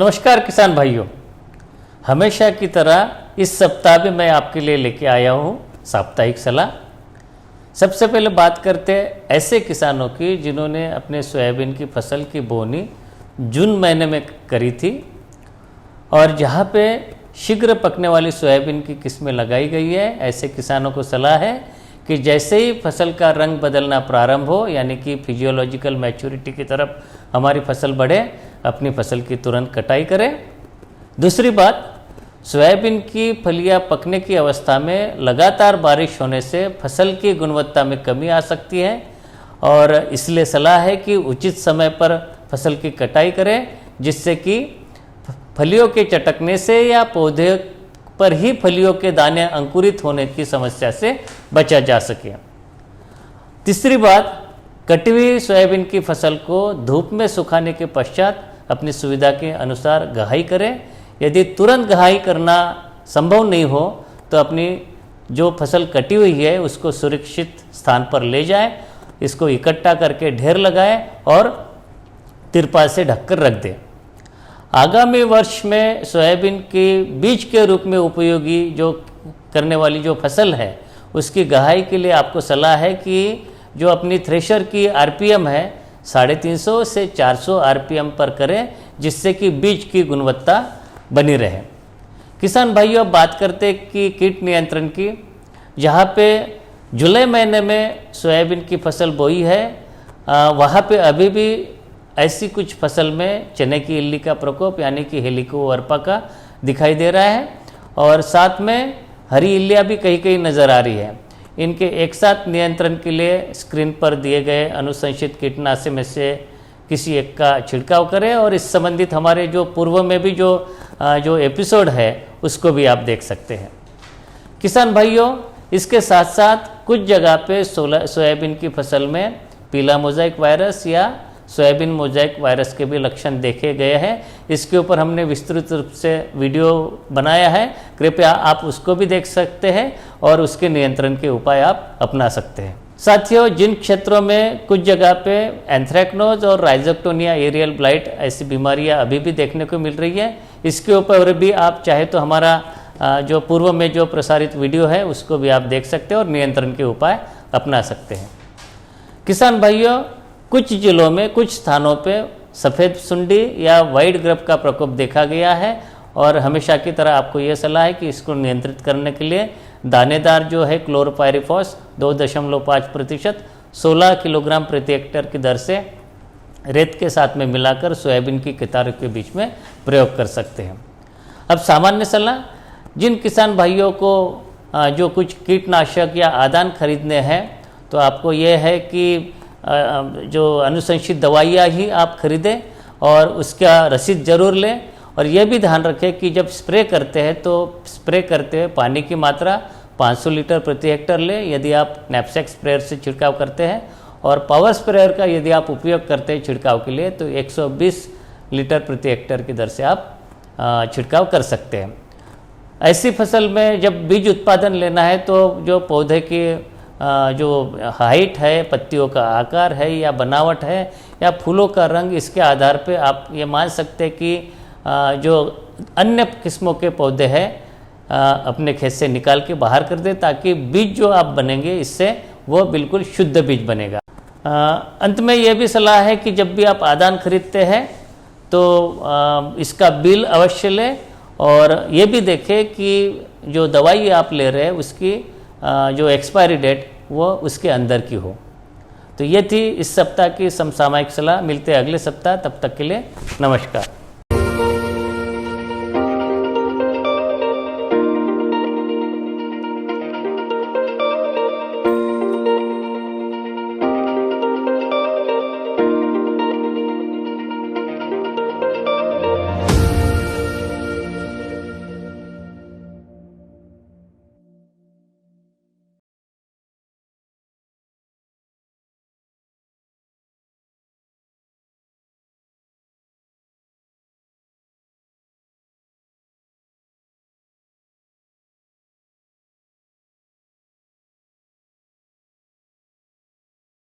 नमस्कार किसान भाइयों, हमेशा की तरह इस सप्ताह भी मैं आपके लिए लेके आया हूँ साप्ताहिक सलाह। सबसे पहले बात करते हैं ऐसे किसानों की जिन्होंने अपने सोयाबीन की फसल की बोनी जून महीने में करी थी और जहाँ पे शीघ्र पकने वाली सोयाबीन की किस्में लगाई गई है। ऐसे किसानों को सलाह है कि जैसे ही फसल का रंग बदलना प्रारंभ हो, यानी कि फिजियोलॉजिकल मैच्योरिटी की तरफ हमारी फसल बढ़े, अपनी फसल की तुरंत कटाई करें। दूसरी बात, सोयाबीन की फलियां पकने की अवस्था में लगातार बारिश होने से फसल की गुणवत्ता में कमी आ सकती है और इसलिए सलाह है कि उचित समय पर फसल की कटाई करें, जिससे कि फलियों के चटकने से या पौधे पर ही फलियों के दाने अंकुरित होने की समस्या से बचा जा सके। तीसरी बात, कटी हुई सोयाबीन की फसल को धूप में सुखाने के पश्चात अपनी सुविधा के अनुसार गहाई करें। यदि तुरंत गहाई करना संभव नहीं हो तो अपनी जो फसल कटी हुई है उसको सुरक्षित स्थान पर ले जाएं, इसको इकट्ठा करके ढेर लगाएं और तिरपाल से ढककर रख दें। आगामी वर्ष में सोयाबीन के बीज के रूप में उपयोगी जो करने वाली जो फसल है उसकी गहाई के लिए आपको सलाह है कि जो अपनी थ्रेशर की आरपीएम है 350 से 400 आरपीएम पर करें, जिससे कि बीज की गुणवत्ता बनी रहे। किसान भाइयों, अब बात करते हैं कि कीट नियंत्रण की। जहाँ पे जुलाई महीने में सोयाबीन की फसल बोई है, वहाँ पे अभी भी ऐसी कुछ फसल में चने की इल्ली का प्रकोप यानी कि हेलिकोवर्पा का दिखाई दे रहा है और साथ में हरी इल्लियाँ भी कहीं कहीं नज़र आ रही है। इनके एक साथ नियंत्रण के लिए स्क्रीन पर दिए गए अनुशंसित कीटनाशक में से किसी एक का छिड़काव करें और इस संबंधित हमारे जो पूर्व में भी जो एपिसोड है उसको भी आप देख सकते हैं। किसान भाइयों, इसके साथ साथ कुछ जगह पे सोयाबीन की फसल में पीला मोज़ाइक वायरस या सोयाबीन मोज़ाइक वायरस के भी लक्षण देखे गए हैं। इसके ऊपर हमने विस्तृत रूप से वीडियो बनाया है, कृपया आप उसको भी देख सकते हैं और उसके नियंत्रण के उपाय आप अपना सकते हैं। साथियों, जिन क्षेत्रों में कुछ जगह पे एंथ्रैक्नोज और राइजोक्टोनिया एरियल ब्लाइट ऐसी बीमारियां अभी भी देखने को मिल रही है, इसके ऊपर भी आप चाहे तो हमारा जो पूर्व में जो प्रसारित वीडियो है उसको भी आप देख सकते हैं और नियंत्रण के उपाय अपना सकते हैं। किसान भाइयों, कुछ जिलों में कुछ स्थानों पे सफ़ेद सुंडी या वाइट ग्रब का प्रकोप देखा गया है और हमेशा की तरह आपको यह सलाह है कि इसको नियंत्रित करने के लिए दानेदार जो है क्लोरोपायरिफॉस 2.5% 16 किलोग्राम प्रति हेक्टेयर की दर से रेत के साथ में मिलाकर सोयाबीन की कितारों के बीच में प्रयोग कर सकते हैं। अब सामान्य सलाह, जिन किसान भाइयों को जो कुछ कीटनाशक या आदान खरीदने हैं तो आपको यह है कि जो अनुशंसित दवाइयाँ ही आप खरीदें और उसका रसीद ज़रूर लें और यह भी ध्यान रखें कि जब स्प्रे करते हैं तो स्प्रे करते हुए पानी की मात्रा 500 लीटर प्रति हेक्टेयर लें यदि आप नैपसेक स्प्रेयर से छिड़काव करते हैं, और पावर स्प्रेयर का यदि आप उपयोग करते हैं छिड़काव के लिए तो 120 लीटर प्रति हेक्टेयर की दर से आप छिड़काव कर सकते हैं। ऐसी फसल में जब बीज उत्पादन लेना है तो जो पौधे की जो हाइट है, पत्तियों का आकार है या बनावट है या फूलों का रंग, इसके आधार पे आप ये मान सकते हैं कि जो अन्य किस्मों के पौधे हैं अपने खेत से निकाल के बाहर कर दें, ताकि बीज जो आप बनेंगे इससे वो बिल्कुल शुद्ध बीज बनेगा। अंत में ये भी सलाह है कि जब भी आप आदान खरीदते हैं तो इसका बिल अवश्य लें और ये भी देखें कि जो दवाई आप ले रहे हैं उसकी जो एक्सपायरी डेट वो उसके अंदर की हो। तो ये थी इस सप्ताह की समसामयिक सलाह। मिलते हैं अगले सप्ताह, तब तक के लिए नमस्कार।